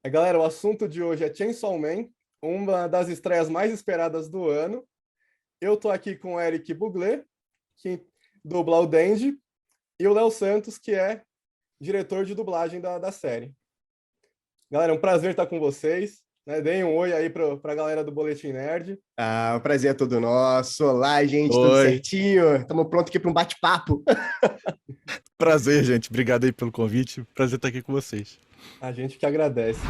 Galera, o assunto de hoje é Chainsaw Man, uma das estreias mais esperadas do ano. Eu tô aqui com o Eric Buglé, que dubla o Denji, e o Léo Santos, que é diretor de dublagem da série. Galera, é um prazer estar com vocês. Né? Deem um oi aí pra galera do Boletim Nerd. O prazer é todo nosso. Olá, gente, tudo Oi. certinho? Estamos prontos aqui para um bate-papo. Prazer, gente. Obrigado aí pelo convite. Prazer estar aqui com vocês. A gente que agradece.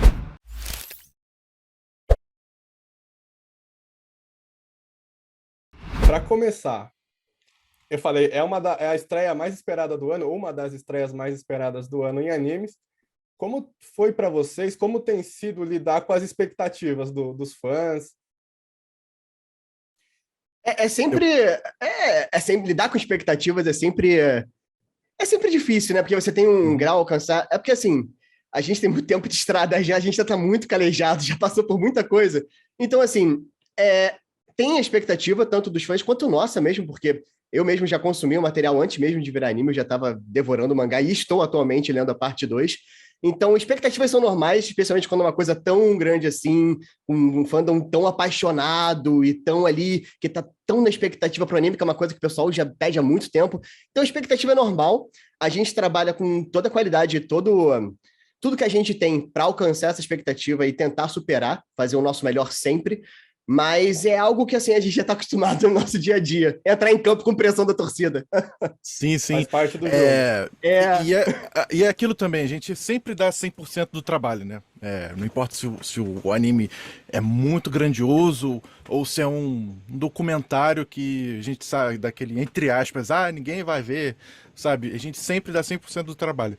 Para começar, eu falei, é a estreia mais esperada do ano, uma das estreias mais esperadas do ano em animes. Como foi para vocês? Como tem sido lidar com as expectativas dos fãs? É sempre lidar com expectativas é sempre difícil, né? Porque você tem um grau a alcançar. É porque assim, a gente tem muito tempo de estrada já, a gente já tá muito calejado, já passou por muita coisa. Então, assim, tem a expectativa tanto dos fãs quanto nossa mesmo, porque eu mesmo já consumi o material antes mesmo de virar anime, eu já estava devorando o mangá e estou atualmente lendo a parte 2. Então, expectativas são normais, especialmente quando é uma coisa tão grande assim, um fandom tão apaixonado e tão ali, que tá tão na expectativa pro anime, que é uma coisa que o pessoal já pede há muito tempo. Então, a expectativa é normal. A gente trabalha com toda a qualidade, tudo que a gente tem para alcançar essa expectativa e tentar superar, fazer o nosso melhor sempre. Mas é algo que assim a gente já está acostumado no nosso dia a dia. Entrar em campo com pressão da torcida. Sim, sim. Faz parte do jogo. E é aquilo também, a gente sempre dá 100% do trabalho, né? Não importa se o anime é muito grandioso ou se é um documentário que a gente sabe daquele, entre aspas, ninguém vai ver, sabe? A gente sempre dá 100% do trabalho.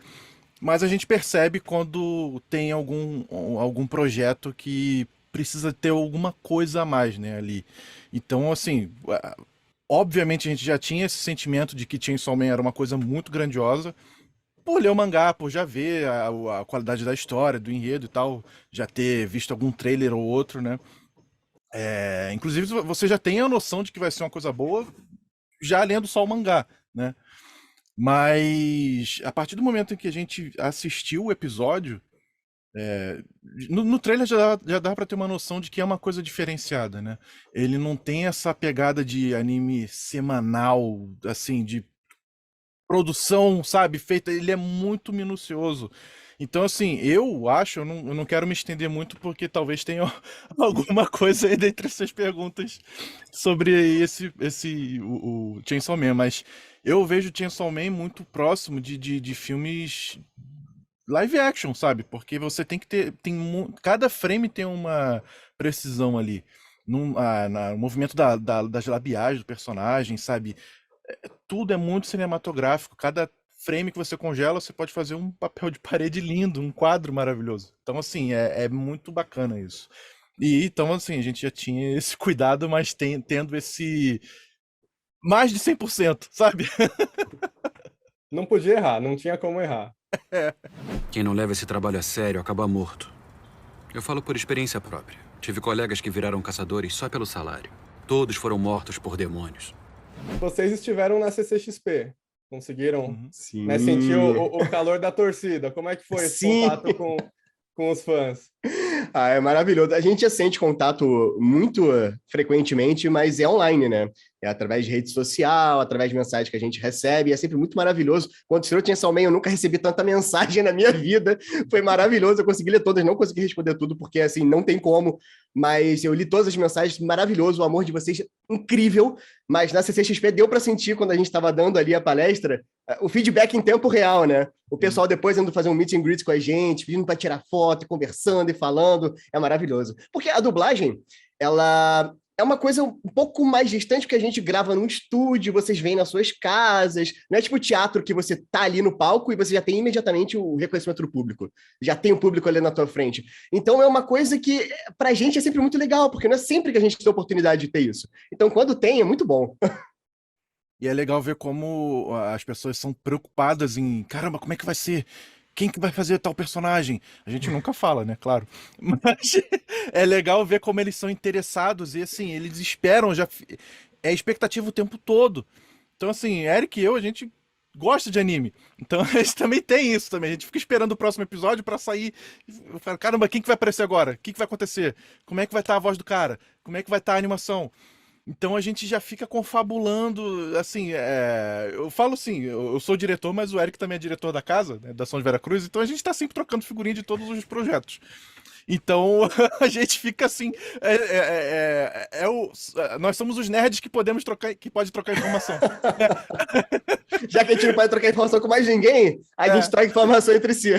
Mas a gente percebe quando tem algum projeto que precisa ter alguma coisa a mais, né, ali. Então, assim, obviamente a gente já tinha esse sentimento de que Chainsaw Man era uma coisa muito grandiosa, por ler o mangá, por já ver a qualidade da história, do enredo e tal, já ter visto algum trailer ou outro, né. Inclusive, você já tem a noção de que vai ser uma coisa boa já lendo só o mangá, né. Mas a partir do momento em que a gente assistiu o episódio, no trailer já dá pra ter uma noção de que é uma coisa diferenciada, né? Ele não tem essa pegada de anime semanal, assim, de produção, sabe, feita, ele é muito minucioso. Então, assim, eu não quero me estender muito porque talvez tenha alguma coisa aí dentre essas perguntas sobre o Chainsaw Man, mas eu vejo Chainsaw Man muito próximo de filmes live action, sabe? Porque você tem que ter, cada frame tem uma precisão ali. No movimento das labiais do personagem, sabe? Tudo é muito cinematográfico. Cada frame que você congela, você pode fazer um papel de parede lindo, um quadro maravilhoso. Então, assim, é muito bacana isso. E então, assim, a gente já tinha esse cuidado, mas tendo esse mais de 100%, sabe? Não podia errar, não tinha como errar. Quem não leva esse trabalho a sério acaba morto. Eu falo por experiência própria. Tive colegas que viraram caçadores só pelo salário. Todos foram mortos por demônios. Vocês estiveram na CCXP, conseguiram, Sim. né, sentir o calor da torcida. Como é que foi esse Sim. contato com os fãs? É maravilhoso. A gente já sente contato muito frequentemente, mas é online, né? É através de rede social, através de mensagens que a gente recebe, e é sempre muito maravilhoso. Quando estreou Chainsaw Man, eu nunca recebi tanta mensagem na minha vida. Foi maravilhoso, eu consegui ler todas, não consegui responder tudo, porque assim, não tem como, mas eu li todas as mensagens, maravilhoso, o amor de vocês, incrível, mas na CCXP deu para sentir, quando a gente estava dando ali a palestra, o feedback em tempo real, né? O pessoal depois indo fazer um meet and greet com a gente, pedindo para tirar foto, conversando e falando, é maravilhoso. Porque a dublagem, ela é uma coisa um pouco mais distante, porque a gente grava num estúdio, vocês vêm nas suas casas, não é tipo teatro que você tá ali no palco e você já tem imediatamente o reconhecimento do público, já tem o público ali na tua frente. Então é uma coisa que pra gente é sempre muito legal, porque não é sempre que a gente tem a oportunidade de ter isso. Então quando tem, é muito bom. E é legal ver como as pessoas são preocupadas em, caramba, como é que vai ser? Quem que vai fazer tal personagem? A gente nunca fala, né? Claro. Mas é legal ver como eles são interessados e, assim, eles esperam já. É expectativa o tempo todo. Então, assim, Eric e eu, a gente gosta de anime. Então a gente também tem isso também. A gente fica esperando o próximo episódio pra sair. Eu falo, caramba, quem que vai aparecer agora? O que que vai acontecer? Como é que vai estar a voz do cara? Como é que vai estar a animação? Então a gente já fica confabulando, assim, eu falo assim, eu sou o diretor, mas o Eric também é diretor da casa, né, da São de Veracruz, então a gente tá sempre trocando figurinha de todos os projetos. Então a gente fica assim, nós somos os nerds que podemos trocar, que pode trocar informação. Já que a gente não pode trocar informação com mais ninguém, a gente troca informação entre si.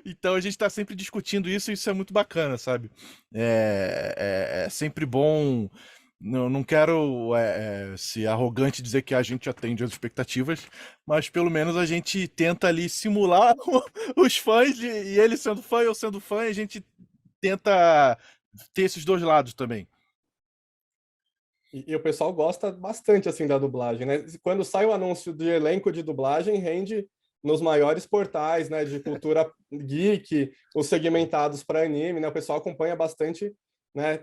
Então a gente tá sempre discutindo isso e isso é muito bacana, sabe? É sempre bom. Não quero ser arrogante e dizer que a gente atende as expectativas, mas pelo menos a gente tenta ali simular os fãs, e ele sendo fã, eu sendo fã, e a gente tenta ter esses dois lados também. E o pessoal gosta bastante, assim, da dublagem, né? Quando sai o anúncio de elenco de dublagem, rende nos maiores portais, né, de cultura geek, os segmentados para anime, né? O pessoal acompanha bastante, né?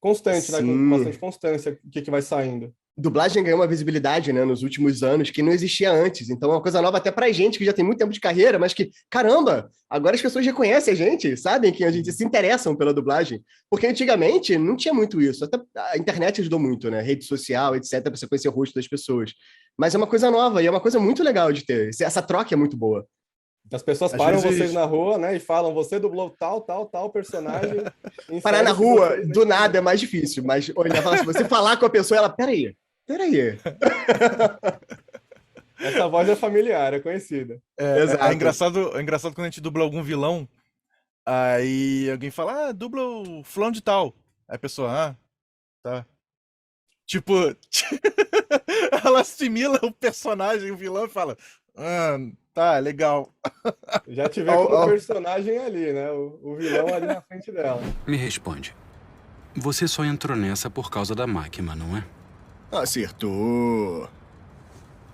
Constante, né? Com bastante constância, o que vai saindo. Dublagem ganhou uma visibilidade, né, nos últimos anos que não existia antes. Então é uma coisa nova até pra gente, que já tem muito tempo de carreira, mas que, caramba, agora as pessoas reconhecem a gente, sabem que a gente se interessam pela dublagem. Porque antigamente não tinha muito isso. Até a internet ajudou muito, né? Rede social, etc., pra você conhecer o rosto das pessoas. Mas é uma coisa nova e é uma coisa muito legal de ter. Essa troca é muito boa. As pessoas param vocês na rua, né, e falam, você dublou tal personagem. Parar na rua, do nada, é mais difícil. Mas se você falar com a pessoa, ela, peraí. Essa voz é familiar, é conhecida. É engraçado quando a gente dubla algum vilão, aí alguém fala, dubla o fulano de tal. Aí a pessoa, tá. Tipo, ela assimila o personagem, o vilão, e fala, tá, legal. Já te vê como personagem ali, né? O vilão ali na frente dela. Me responde. Você só entrou nessa por causa da máquina, não é? Acertou.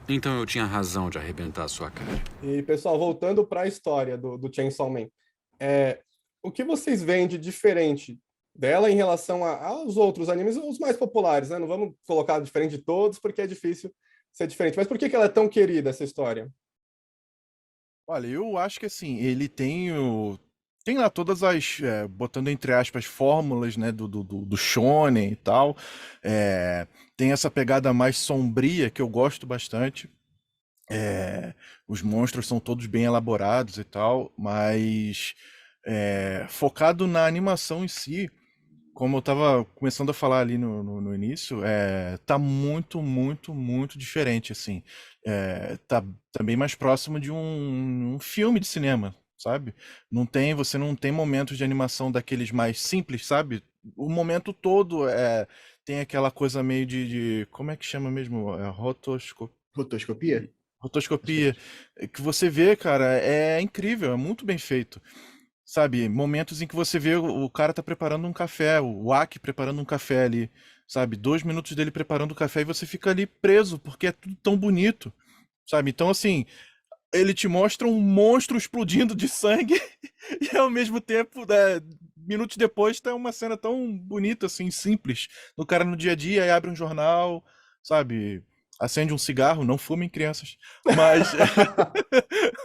Então eu tinha razão de arrebentar a sua cara. E, pessoal, voltando para a história do Chainsaw Man, o que vocês veem de diferente dela em relação aos outros animes, os mais populares, né? Não vamos colocar diferente de todos, porque é difícil ser diferente. Mas por que ela é tão querida, essa história? Olha, eu acho que assim, ele tem lá todas as, botando entre aspas, fórmulas, né, do shonen e tal. Tem essa pegada mais sombria que eu gosto bastante. Os monstros são todos bem elaborados e tal, mas focado na animação em si, como eu tava começando a falar ali no início, tá muito, muito, muito diferente, assim. Tá bem mais próximo de um filme de cinema, sabe? Você não tem momentos de animação daqueles mais simples, sabe? O momento todo tem aquela coisa meio como é que chama mesmo? Rotoscopia? Rotoscopia. Que você vê, cara, é incrível, é muito bem feito. Sabe, momentos em que você vê o cara tá preparando um café, o Aki preparando um café ali, sabe? 2 minutos dele preparando o café e você fica ali preso, porque é tudo tão bonito, sabe? Então, assim, ele te mostra um monstro explodindo de sangue e ao mesmo tempo, minutos depois, tá uma cena tão bonita, assim, simples, do cara no dia a dia, aí abre um jornal, sabe? Acende um cigarro, não fumem, crianças, mas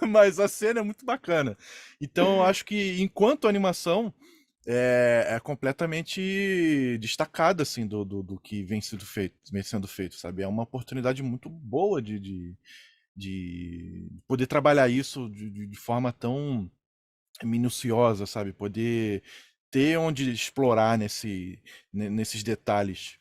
mas a cena é muito bacana. Então eu acho que enquanto animação é completamente destacada assim do que vem sendo feito, sabe? É uma oportunidade muito boa de poder trabalhar isso de forma tão minuciosa, sabe? Poder ter onde explorar nesses detalhes.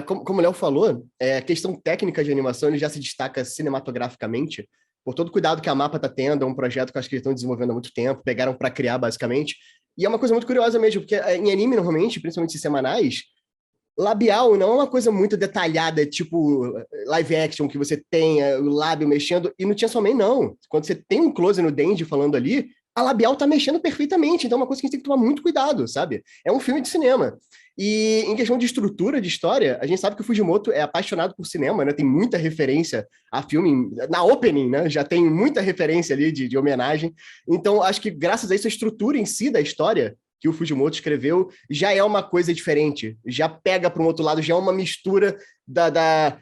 Como o Léo falou, a questão técnica de animação ele já se destaca cinematograficamente por todo o cuidado que a Mapa está tendo, é um projeto que eu acho que eles estão desenvolvendo há muito tempo, pegaram para criar basicamente, e é uma coisa muito curiosa mesmo, porque em anime normalmente, principalmente em semanais, labial não é uma coisa muito detalhada, tipo live action, que você tem o lábio mexendo, e no Chainsaw Man não. Quando você tem um close no Denji falando ali, a labial tá mexendo perfeitamente, então é uma coisa que a gente tem que tomar muito cuidado, sabe? É um filme de cinema. E em questão de estrutura de história, a gente sabe que o Fujimoto é apaixonado por cinema, né? Tem muita referência a filme, na opening, né? Já tem muita referência ali de homenagem. Então, acho que graças a isso, a estrutura em si da história que o Fujimoto escreveu já é uma coisa diferente, já pega para um outro lado, já é uma mistura daquela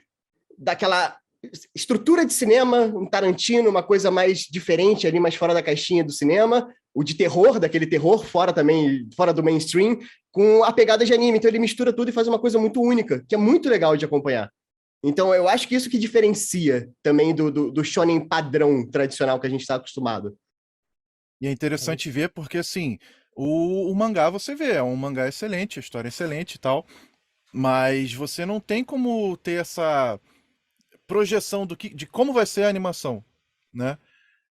estrutura de cinema, um Tarantino, uma coisa mais diferente ali, mais fora da caixinha do cinema, o de terror, daquele terror fora também, fora do mainstream, com a pegada de anime. Então ele mistura tudo e faz uma coisa muito única, que é muito legal de acompanhar. Então eu acho que isso que diferencia também do shonen padrão tradicional que a gente está acostumado. E é interessante ver porque, assim, o mangá você vê, é um mangá excelente, a história é excelente e tal, mas você não tem como ter essa projeção de como vai ser a animação, né?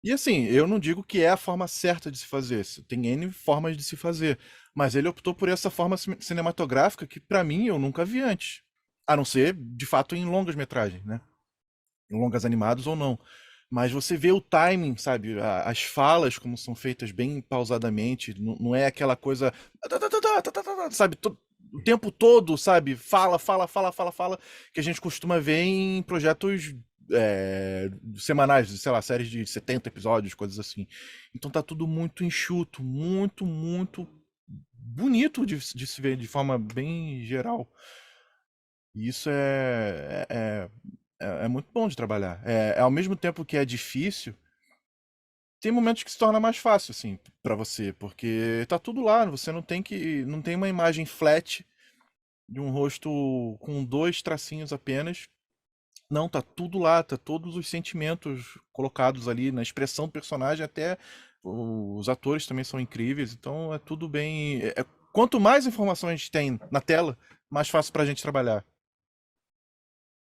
E assim, eu não digo que é a forma certa de se fazer, tem N formas de se fazer, mas ele optou por essa forma cinematográfica que pra mim eu nunca vi antes, a não ser, de fato, em longas metragens, né? Em longas animados ou não. Mas você vê o timing, sabe? As falas como são feitas bem pausadamente, não é aquela coisa, sabe? O tempo todo, sabe? Fala, fala, fala, fala, fala, que a gente costuma ver em projetos semanais, sei lá, séries de 70 episódios, coisas assim. Então tá tudo muito enxuto, muito, muito bonito de se ver de forma bem geral. E isso é muito bom de trabalhar. Ao mesmo tempo que é difícil, tem momentos que se torna mais fácil, assim, pra você, porque tá tudo lá, você não tem uma imagem flat de um rosto com dois tracinhos apenas. Não, tá tudo lá, tá todos os sentimentos colocados ali na expressão do personagem, até os atores também são incríveis, então é tudo bem. Quanto mais informação a gente tem na tela, mais fácil pra gente trabalhar.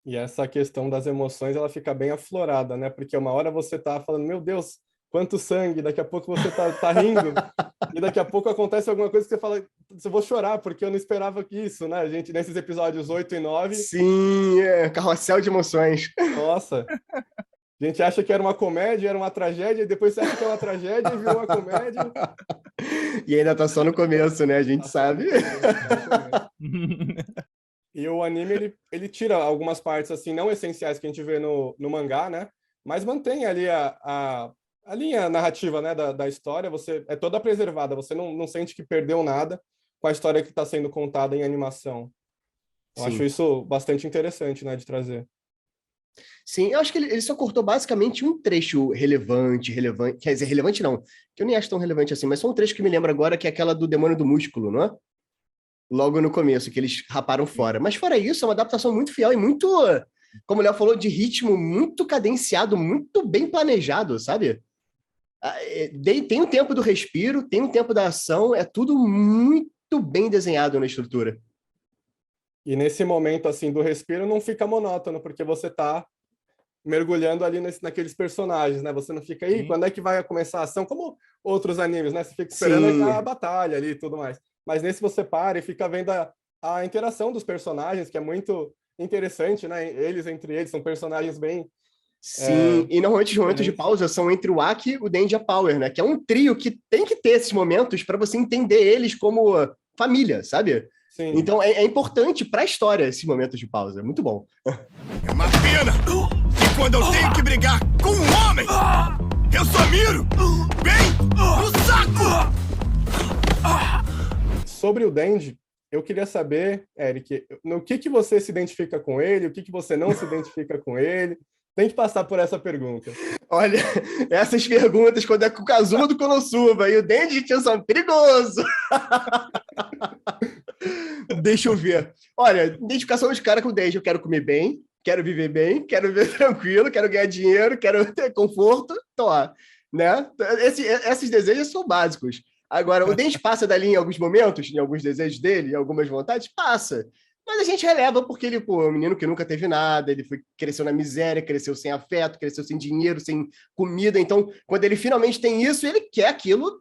E essa questão das emoções, ela fica bem aflorada, né? Porque uma hora você tá falando, meu Deus, quanto sangue, daqui a pouco você tá rindo, e daqui a pouco acontece alguma coisa que você fala, eu vou chorar, porque eu não esperava que isso, né? A gente, nesses episódios 8 e 9, Sim, carrossel de emoções. nossa, a gente acha que era uma comédia, era uma tragédia, e depois você acha que é uma tragédia e virou uma comédia. E ainda tá só no começo, né? A gente sabe. E o anime, ele tira algumas partes, assim, não essenciais que a gente vê no mangá, né? Mas mantém ali a linha narrativa, né, da história, é toda preservada, você não sente que perdeu nada com a história que está sendo contada em animação. Eu acho Sim. isso bastante interessante, né, de trazer. Sim, eu acho que ele só cortou basicamente um trecho relevante, quer dizer, relevante não, que eu nem acho tão relevante assim, mas só um trecho que me lembra agora, que é aquela do Demônio do Músculo, não é? Logo no começo, que eles raparam fora. Mas fora isso, é uma adaptação muito fiel e muito, como o Léo falou, de ritmo muito cadenciado, muito bem planejado, sabe? Tem o tempo do respiro, tem o tempo da ação, é tudo muito bem desenhado na estrutura. E nesse momento, assim, do respiro, não fica monótono, porque você tá mergulhando ali naqueles personagens, né? Você não fica aí, quando é que vai começar a ação? Como outros animes, né? Você fica esperando Sim. a batalha ali e tudo mais. Mas nesse você para e fica vendo a interação dos personagens, que é muito interessante, né? Eles entre eles são personagens bem... Sim, e normalmente os momentos de diferentes. pausa são entre o Aki e o Denji e a Power, né? Que é um trio que tem que ter esses momentos para você entender eles como família, sabe? Sim. Então é importante para a história esses momentos de pausa. Muito bom. É uma pena que quando eu tenho que brigar com um homem, eu só miro bem no saco! Sobre o Denji, eu queria saber, Eric, no que você se identifica com ele, o que você não se identifica com ele. Tem que passar por essa pergunta. Olha, essas perguntas, quando é com o Kazuma do Konosuba e o Denji são perigoso. Deixa eu ver. Olha, identificação de cara com o Denji, eu quero comer bem, quero viver tranquilo, quero ganhar dinheiro, quero ter conforto, tô lá, né? Esses desejos são básicos. Agora, o Denji passa dali em alguns momentos, em alguns desejos dele, em algumas vontades, passa. Mas a gente releva porque ele, pô, é um menino que nunca teve nada, cresceu na miséria, cresceu sem afeto, cresceu sem dinheiro, sem comida. Então, quando ele finalmente tem isso, ele quer aquilo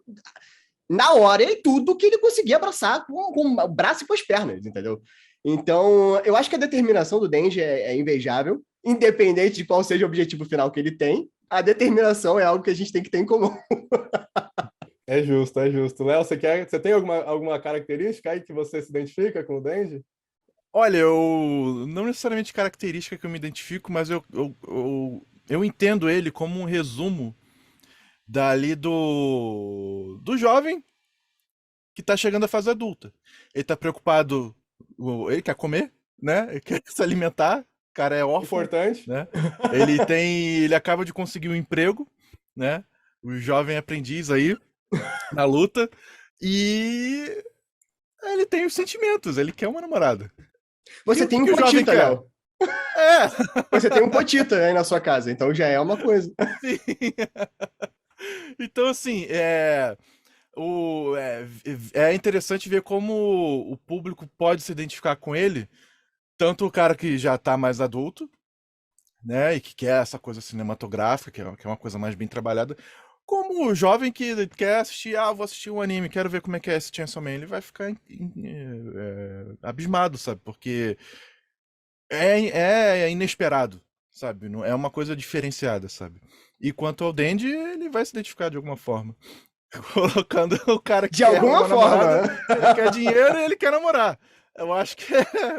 na hora e tudo que ele conseguia abraçar com o braço e com as pernas, entendeu? Então, eu acho que a determinação do Denji é invejável, independente de qual seja o objetivo final que ele tem, a determinação é algo que a gente tem que ter em comum. É justo, é justo. Léo, você tem alguma característica aí que você se identifica com o Denji? Olha, eu não necessariamente característica que eu me identifico, mas eu entendo ele como um resumo dali do jovem que tá chegando à fase adulta. Ele tá preocupado, ele quer comer, né? Ele quer se alimentar, cara é órfão, Importante. né? Ele acaba de conseguir um emprego, né? O jovem aprendiz aí na luta e ele tem os sentimentos, ele quer uma namorada. Você O tem um que o jovem potita, quer? Léo. É, Você tem um potita aí na sua casa, então já é uma coisa. sim. Então, assim, é interessante ver como o público pode se identificar com ele, tanto o cara que já tá mais adulto, né, e que quer essa coisa cinematográfica, que é uma coisa mais bem trabalhada, como o jovem que quer assistir, vou assistir um anime, quero ver como é que é esse Chainsaw Man, ele vai ficar abismado, sabe, porque é inesperado, sabe, não é uma coisa diferenciada, sabe. E quanto ao Denji, ele vai se identificar de alguma forma. Colocando o cara que De quer alguma uma namorada, forma. ele quer dinheiro e ele quer namorar. Eu acho que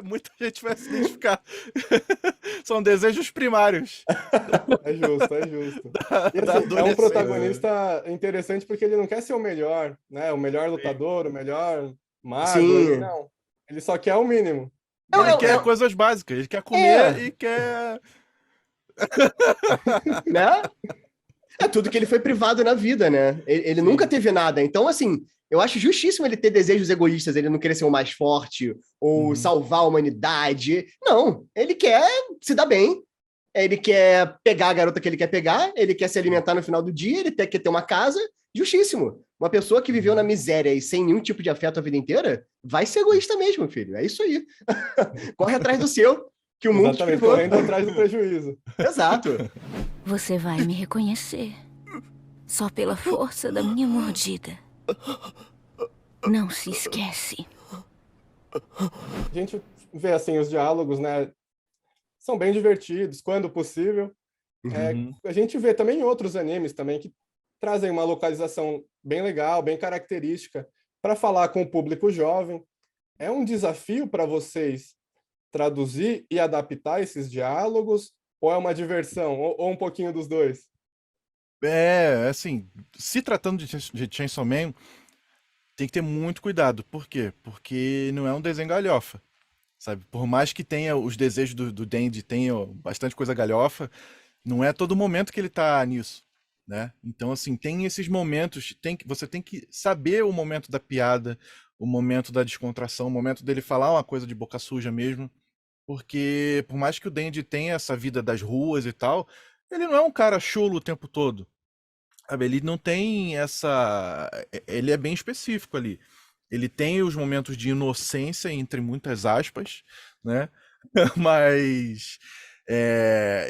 muita gente vai se identificar. São desejos primários É justo, é justo. E da assim, é um adolescência. protagonista interessante porque ele não quer ser o melhor, né? O melhor lutador, o melhor mago. Ele Sim. não. Ele só quer o mínimo. Ele É, quer coisas básicas, ele quer comer É. e quer. Né? É tudo que ele foi privado na vida, né? Ele Sim. nunca teve nada. Então, assim, eu acho justíssimo ele ter desejos egoístas, ele não querer ser o mais forte ou salvar a humanidade. Não, ele quer se dar bem. Ele quer pegar a garota que ele quer pegar, ele quer se alimentar no final do dia, ele quer ter uma casa. Justíssimo. Uma pessoa que viveu na miséria e sem nenhum tipo de afeto a vida inteira vai ser egoísta mesmo, filho. É isso aí. Corre atrás do seu, que o mundo te Exatamente, privou. correndo atrás do prejuízo. Exato. Você vai me reconhecer só pela força da minha mordida. Não se esquece. A gente vê assim os diálogos, né? São bem divertidos, quando possível. A gente vê também em outros animes também que trazem uma localização bem legal, bem característica para falar com o público jovem. É um desafio para vocês traduzir e adaptar esses diálogos ou é uma diversão ou um pouquinho dos dois? Assim, se tratando de Chainsaw Man, tem que ter muito cuidado. Por quê? Porque não é um desenho galhofa, sabe? Por mais que tenha os desejos do Denji, tenha bastante coisa galhofa, não é todo momento que ele tá nisso, né? Então, assim, tem esses momentos, você tem que saber o momento da piada, o momento da descontração, o momento dele falar uma coisa de boca suja mesmo, porque por mais que o Denji tenha essa vida das ruas e tal, ele não é um cara chulo o tempo todo. Sabe, ele não tem essa. Ele é bem específico ali. Ele tem os momentos de inocência, entre muitas aspas, né? Mas.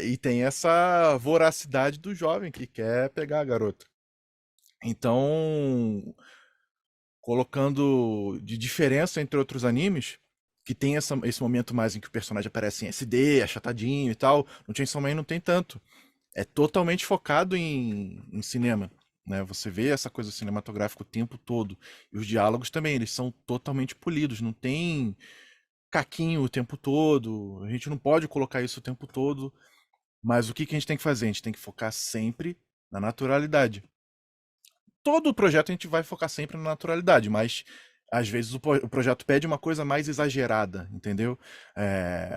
E tem essa voracidade do jovem que quer pegar a garota. Então, colocando de diferença entre outros animes, que tem esse momento mais em que o personagem aparece em SD, achatadinho e tal, no Chainsaw Man não tem tanto. É totalmente focado em cinema, né? Você vê essa coisa cinematográfica o tempo todo. E os diálogos também, eles são totalmente polidos, não tem caquinho o tempo todo. A gente não pode colocar isso o tempo todo. Mas o que a gente tem que fazer? A gente tem que focar sempre na naturalidade. Todo o projeto a gente vai focar sempre na naturalidade, mas às vezes o projeto pede uma coisa mais exagerada, entendeu?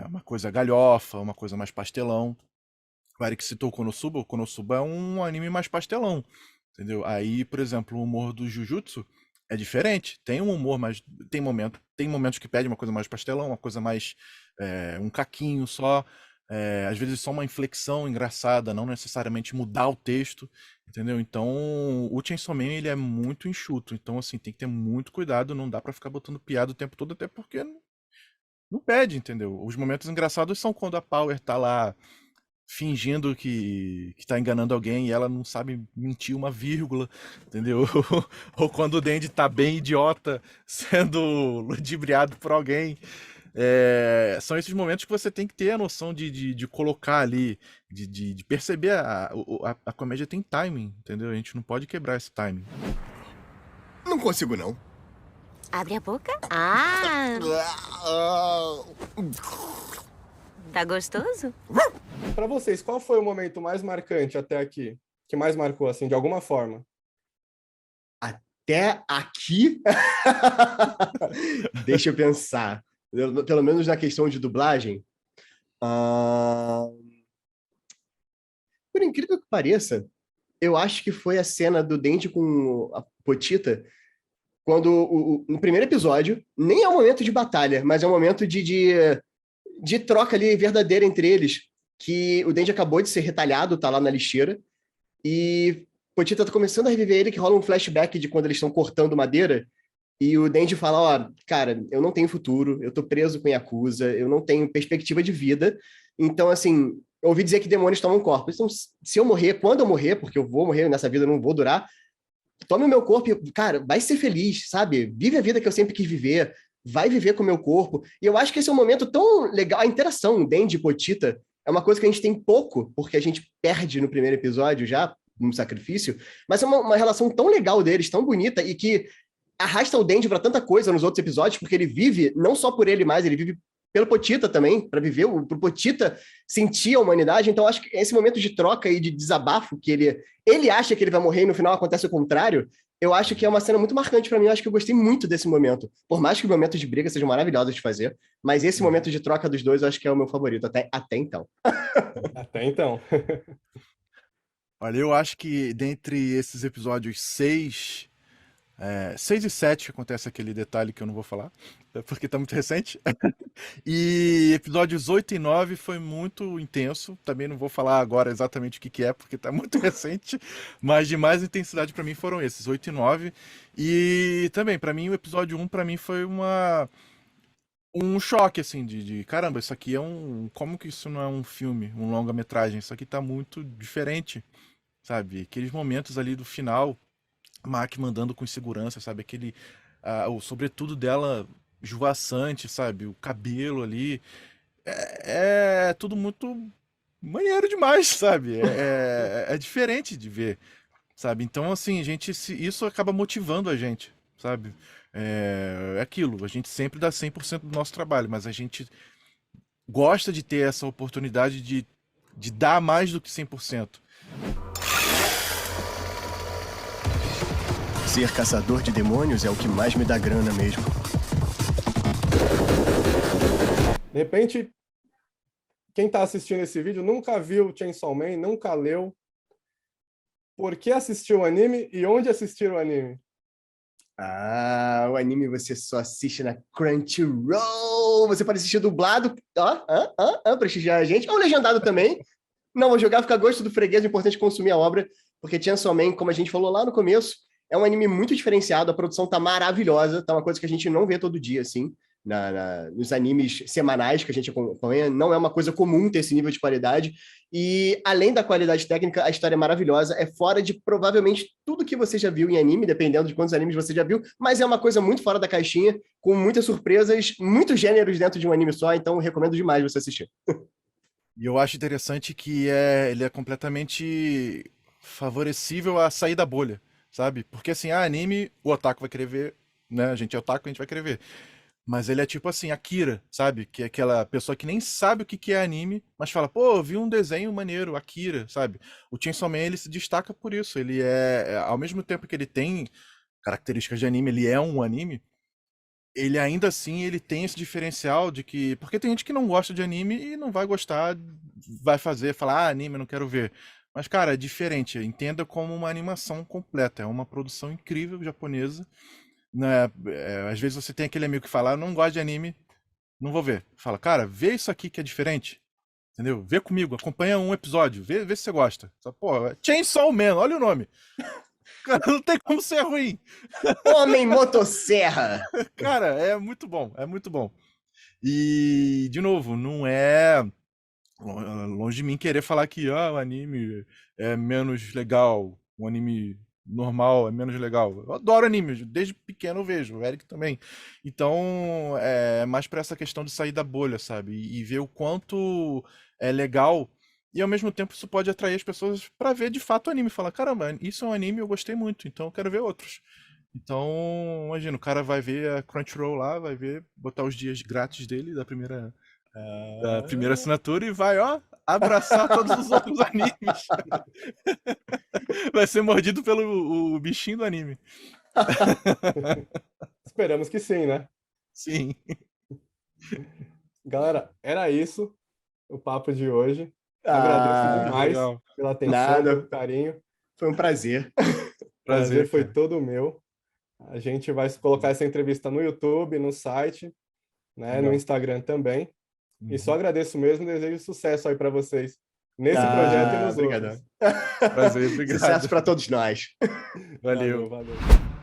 Uma coisa galhofa, uma coisa mais pastelão. O Eric citou o Konosuba é um anime mais pastelão, entendeu? Aí, por exemplo, o humor do Jujutsu é diferente. Tem um humor mais... Tem momentos que pede uma coisa mais pastelão, uma coisa mais... um caquinho só. Às vezes só uma inflexão engraçada, não necessariamente mudar o texto, entendeu? Então, o Chainsaw Man, ele é muito enxuto. Então, assim, tem que ter muito cuidado. Não dá pra ficar botando piada o tempo todo, até porque não pede, entendeu? Os momentos engraçados são quando a Power tá lá fingindo que tá enganando alguém e ela não sabe mentir uma vírgula, entendeu? Ou quando o Denji tá bem idiota sendo ludibriado por alguém. São esses momentos que você tem que ter a noção de colocar ali, de perceber a comédia tem timing, entendeu? A gente não pode quebrar esse timing. Não consigo, não. Abre a boca. Ah, tá gostoso? Para vocês, qual foi o momento mais marcante até aqui? Que mais marcou, assim, de alguma forma? Até aqui? Deixa eu pensar. Pelo menos na questão de dublagem. Ah, por incrível que pareça, eu acho que foi a cena do Denji com a Potita, quando no primeiro episódio, nem é um momento de batalha, mas é um momento de troca ali verdadeira entre eles, que o Denji acabou de ser retalhado, tá lá na lixeira, e Potita tá começando a reviver ele, que rola um flashback de quando eles estão cortando madeira, e o Denji fala, ó, cara, eu não tenho futuro, eu tô preso com Yakuza, eu não tenho perspectiva de vida, então, assim, eu ouvi dizer que demônios tomam corpos, então, se eu morrer, quando eu morrer, porque eu vou morrer nessa vida, eu não vou durar, tome o meu corpo e, cara, vai ser feliz, sabe? Vive a vida que eu sempre quis viver, vai viver com o meu corpo. E eu acho que esse é um momento tão legal. A interação Denji e Potita é uma coisa que a gente tem pouco, porque a gente perde no primeiro episódio já, um sacrifício, mas é uma relação tão legal deles, tão bonita, e que arrasta o Denji para tanta coisa nos outros episódios, porque ele vive não só por ele mais, ele vive pelo Potita também, para viver, pro Potita sentir a humanidade. Então, acho que esse momento de troca e de desabafo, que ele acha que ele vai morrer e no final acontece o contrário, eu acho que é uma cena muito marcante para mim. Eu acho que eu gostei muito desse momento. Por mais que os momentos de briga sejam maravilhosos de fazer, mas esse momento de troca dos dois eu acho que é o meu favorito, até então. Até então. Olha, eu acho que dentre esses episódios 6 e 7 acontece aquele detalhe que eu não vou falar, porque tá muito recente. E episódios 8 e 9 foi muito intenso. Também não vou falar agora exatamente o que que é, porque tá muito recente. Mas de mais intensidade pra mim foram esses, 8 e 9. E também, pra mim, o episódio 1 pra mim foi um choque, assim, de caramba, isso aqui é como que isso não é um filme, um longa-metragem? Isso aqui tá muito diferente, sabe? Aqueles momentos ali do final, Mac mandando com segurança, sabe? O sobretudo dela esvoaçante, sabe? O cabelo ali. É tudo muito maneiro demais, sabe? É diferente de ver, sabe? Então, assim, isso acaba motivando a gente, sabe? É aquilo, a gente sempre dá 100% do nosso trabalho, mas a gente gosta de ter essa oportunidade de dar mais do que 100%. Ser caçador de demônios é o que mais me dá grana mesmo. De repente, quem está assistindo esse vídeo nunca viu Chainsaw Man, nunca leu. Por que assistiu o anime e onde assistir o anime? Ah, o anime você só assiste na Crunchyroll. Você pode assistir dublado, prestigiar a gente, ou legendado também. Não vou jogar, fica a gosto do freguês, é importante consumir a obra, porque Chainsaw Man, como a gente falou lá no começo, é um anime muito diferenciado, a produção tá maravilhosa, tá uma coisa que a gente não vê todo dia, assim, nos animes semanais que a gente acompanha, não é uma coisa comum ter esse nível de qualidade, e além da qualidade técnica, a história é maravilhosa, é fora de provavelmente tudo que você já viu em anime, dependendo de quantos animes você já viu, mas é uma coisa muito fora da caixinha, com muitas surpresas, muitos gêneros dentro de um anime só, então eu recomendo demais você assistir. E eu acho interessante que ele é completamente favorecível a sair da bolha, sabe? Porque assim, anime, o otaku vai querer ver, né? A gente é otaku, a gente vai querer ver. Mas ele é tipo assim, Akira, sabe? Que é aquela pessoa que nem sabe o que que é anime, mas fala, pô, eu vi um desenho maneiro, Akira, sabe? O Chainsaw Man, ele se destaca por isso. Ele ao mesmo tempo que ele tem características de anime, ele é um anime, ele ainda assim, ele tem esse diferencial de que... Porque tem gente que não gosta de anime e não vai gostar, vai falar, anime, eu não quero ver. Mas, cara, é diferente. Entenda como uma animação completa. É uma produção incrível japonesa, né? Às vezes você tem aquele amigo que fala, eu não gosto de anime, não vou ver. Fala, cara, vê isso aqui que é diferente. Entendeu? Vê comigo, acompanha um episódio, vê se você gosta. Pô, Chainsaw Man, olha o nome. Cara, não tem como ser ruim. Homem Motosserra! Cara, é muito bom, é muito bom. E, de novo, não é longe de mim querer falar que o anime é menos legal, o anime normal é menos legal. Eu adoro anime, desde pequeno eu vejo, o Eric também. Então, é mais pra essa questão de sair da bolha, sabe? E ver o quanto é legal. E ao mesmo tempo isso pode atrair as pessoas pra ver de fato o anime. Falar, caramba, isso é um anime, eu gostei muito, então eu quero ver outros. Então, imagina, o cara vai ver a Crunchyroll lá, vai ver, botar os dias grátis dele da primeira assinatura e vai, abraçar todos os outros animes. Vai ser mordido pelo o bichinho do anime. Esperamos que sim, né? Sim. Galera, era isso. o papo de hoje. Agradeço demais legal. pela atenção, Nada. pelo carinho. Foi um prazer. Prazer foi cara. todo meu. A gente vai colocar essa entrevista no YouTube, no site, né, no Legal. Instagram também. E Uhum. só agradeço mesmo, desejo sucesso aí para vocês nesse projeto e nos obrigadão. outros. Prazer, obrigado. Sucesso para todos nós. Valeu. Valeu.